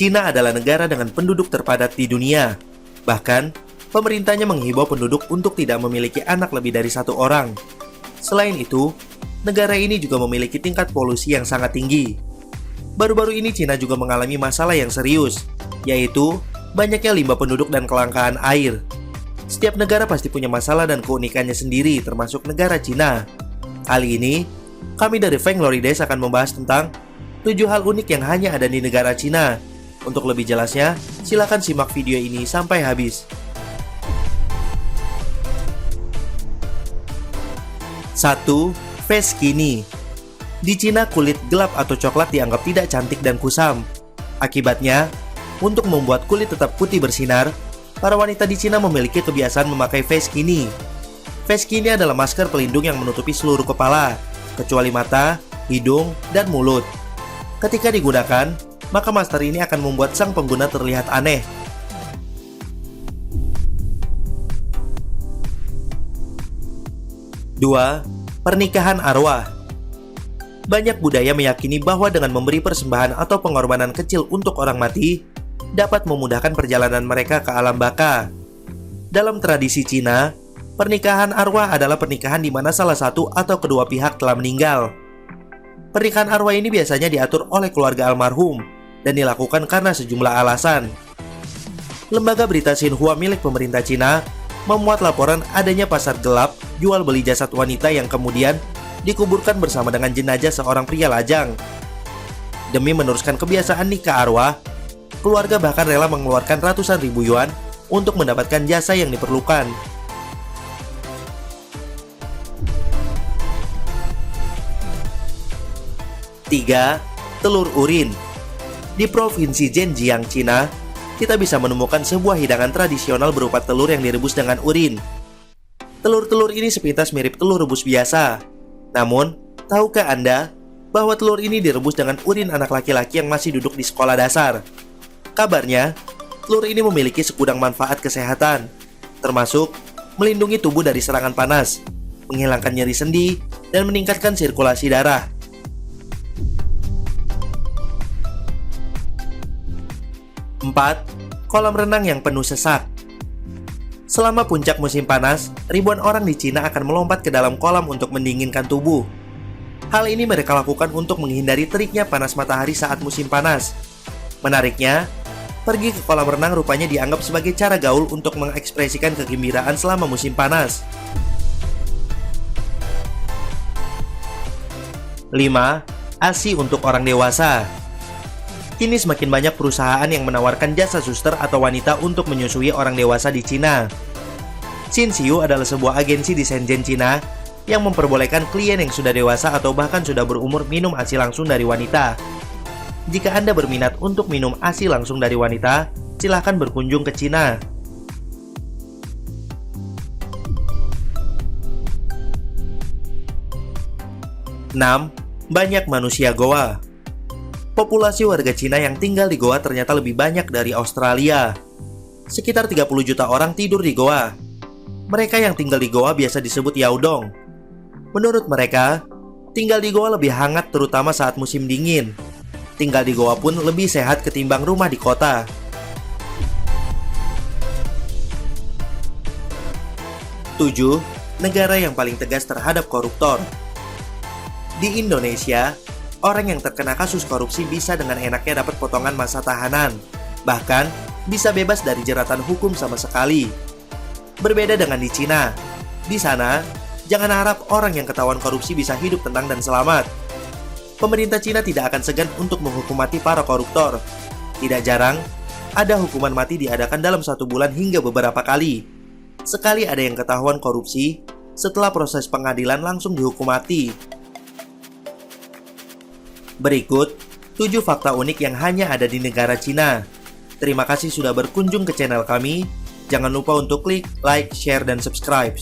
Cina adalah negara dengan penduduk terpadat di dunia. Bahkan, pemerintahnya menghimbau penduduk untuk tidak memiliki anak lebih dari satu orang. Selain itu, negara ini juga memiliki tingkat polusi yang sangat tinggi. Baru-baru ini Cina juga mengalami masalah yang serius, yaitu banyaknya limbah penduduk dan kelangkaan air. Setiap negara pasti punya masalah dan keunikannya sendiri, termasuk negara Cina. Kali ini, kami dari Feng Glory Days akan membahas tentang 7 hal unik yang hanya ada di negara Cina. Untuk lebih jelasnya, silakan simak video ini sampai habis. 1. Face skinny. Di Cina, kulit gelap atau coklat dianggap tidak cantik dan kusam. Akibatnya, untuk membuat kulit tetap putih bersinar, para wanita di Cina memiliki kebiasaan memakai face skinny. Face skinny adalah masker pelindung yang menutupi seluruh kepala, kecuali mata, hidung, dan mulut. Ketika digunakan, maka masker ini akan membuat sang pengguna terlihat aneh. 2. Pernikahan arwah. Banyak budaya meyakini bahwa dengan memberi persembahan atau pengorbanan kecil untuk orang mati dapat memudahkan perjalanan mereka ke alam baka. Dalam tradisi Cina, pernikahan arwah adalah pernikahan di mana salah satu atau kedua pihak telah meninggal. Pernikahan arwah ini biasanya diatur oleh keluarga almarhum dan dilakukan karena sejumlah alasan. Lembaga berita Xinhua milik pemerintah Cina memuat laporan adanya pasar gelap jual beli jasad wanita yang kemudian dikuburkan bersama dengan jenazah seorang pria lajang. Demi meneruskan kebiasaan nikah arwah, keluarga bahkan rela mengeluarkan ratusan ribu yuan untuk mendapatkan jasa yang diperlukan. 3. Telur urin. Di provinsi Zhenjiang, Cina, kita bisa menemukan sebuah hidangan tradisional berupa telur yang direbus dengan urin. Telur-telur ini sepintas mirip telur rebus biasa. Namun, tahukah Anda bahwa telur ini direbus dengan urin anak laki-laki yang masih duduk di sekolah dasar? Kabarnya, telur ini memiliki segudang manfaat kesehatan, termasuk melindungi tubuh dari serangan panas, menghilangkan nyeri sendi, dan meningkatkan sirkulasi darah. 4. Kolam renang yang penuh sesak. Selama puncak musim panas, ribuan orang di Cina akan melompat ke dalam kolam untuk mendinginkan tubuh. Hal ini mereka lakukan untuk menghindari teriknya panas matahari saat musim panas. Menariknya, pergi ke kolam renang rupanya dianggap sebagai cara gaul untuk mengekspresikan kegembiraan selama musim panas. 5. ASI untuk orang dewasa. Kini semakin banyak perusahaan yang menawarkan jasa suster atau wanita untuk menyusui orang dewasa di Cina. Xinxiu adalah sebuah agensi di Shenzhen, Cina, yang memperbolehkan klien yang sudah dewasa atau bahkan sudah berumur minum ASI langsung dari wanita. Jika Anda berminat untuk minum ASI langsung dari wanita, silahkan berkunjung ke Cina. 6. Banyak manusia Goa. Populasi warga Cina yang tinggal di Goa ternyata lebih banyak dari Australia. Sekitar 30 juta orang tidur di Goa. Mereka yang tinggal di Goa biasa disebut Yaodong. Menurut mereka, tinggal di Goa lebih hangat terutama saat musim dingin. Tinggal di Goa pun lebih sehat ketimbang rumah di kota. 7. Negara yang paling tegas terhadap koruptor. Di Indonesia, orang yang terkena kasus korupsi bisa dengan enaknya dapat potongan masa tahanan, bahkan bisa bebas dari jeratan hukum sama sekali. Berbeda dengan di Cina, di sana jangan harap orang yang ketahuan korupsi bisa hidup tenang dan selamat. Pemerintah Cina tidak akan segan untuk menghukum mati para koruptor. Tidak jarang, ada hukuman mati diadakan dalam 1 bulan hingga beberapa kali. Sekali ada yang ketahuan korupsi, setelah proses pengadilan langsung dihukum mati. Berikut 7 fakta unik yang hanya ada di negara Cina. Terima kasih sudah berkunjung ke channel kami. Jangan lupa untuk klik like, share, dan subscribe.